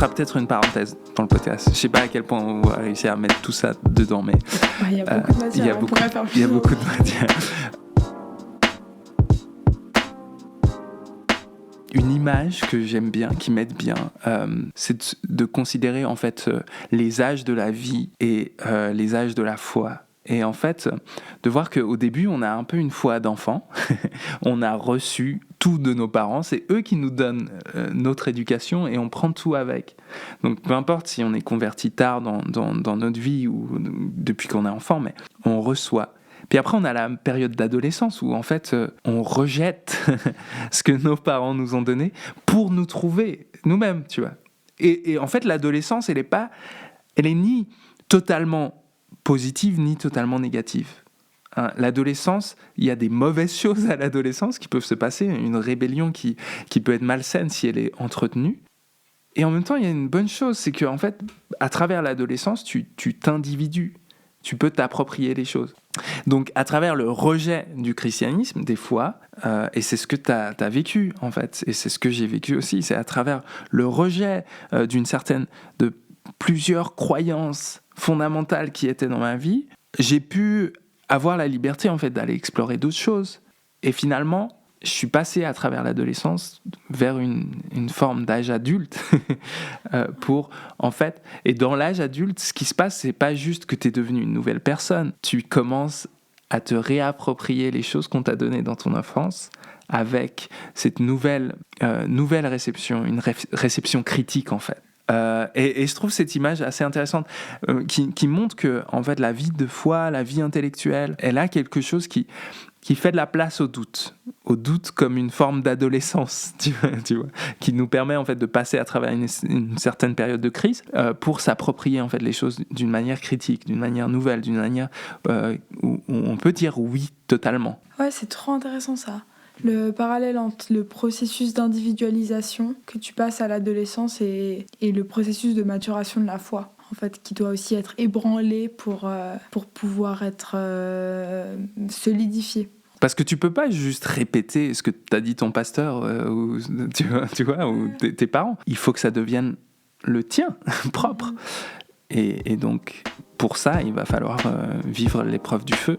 sera peut-être une parenthèse dans le podcast. Je sais pas à quel point on va réussir à mettre tout ça dedans, mais il y a beaucoup de matière. Il y a beaucoup de matière. Une image que j'aime bien, qui m'aide bien, c'est de considérer en fait les âges de la vie et les âges de la foi. Et en fait, de voir qu'au début, on a un peu une foi d'enfant. On a reçu tout de nos parents. C'est eux qui nous donnent notre éducation et on prend tout avec. Donc, peu importe si on est converti tard dans notre vie ou depuis qu'on est enfant, mais on reçoit. Puis après, on a la période d'adolescence où, en fait, on rejette ce que nos parents nous ont donné pour nous trouver nous-mêmes, tu vois. Et en fait, l'adolescence, elle est ni totalement positive ni totalement négative. L'adolescence, il y a des mauvaises choses à l'adolescence qui peuvent se passer, une rébellion qui peut être malsaine si elle est entretenue. Et en même temps, il y a une bonne chose, c'est qu'en fait, à travers l'adolescence, tu t'individues, tu peux t'approprier les choses. Donc, à travers le rejet du christianisme, des fois, et c'est ce que tu as vécu, en fait, et c'est ce que j'ai vécu aussi, c'est à travers le rejet de plusieurs croyances fondamentales qui étaient dans ma vie, j'ai pu avoir la liberté en fait d'aller explorer d'autres choses. Et finalement, je suis passé à travers l'adolescence vers une forme d'âge adulte pour en fait. Et dans l'âge adulte, ce qui se passe, c'est pas juste que tu es devenu une nouvelle personne. Tu commences à te réapproprier les choses qu'on t'a données dans ton enfance avec cette nouvelle réception, une réception critique en fait. Et je trouve cette image assez intéressante qui montre que en fait la vie de foi, la vie intellectuelle, elle a quelque chose qui fait de la place au doute comme une forme d'adolescence, tu vois, qui nous permet en fait de passer à travers une certaine période de crise pour s'approprier en fait les choses d'une manière critique, d'une manière nouvelle, d'une manière où on peut dire oui totalement. Ouais, c'est trop intéressant ça. Le parallèle entre le processus d'individualisation que tu passes à l'adolescence et le processus de maturation de la foi, en fait, qui doit aussi être ébranlé pour pouvoir être solidifié. Parce que tu peux pas juste répéter ce que t'as dit ton pasteur ou tu vois ou tes parents. Il faut que ça devienne le tien, propre. Et donc, pour ça, il va falloir vivre l'épreuve du feu.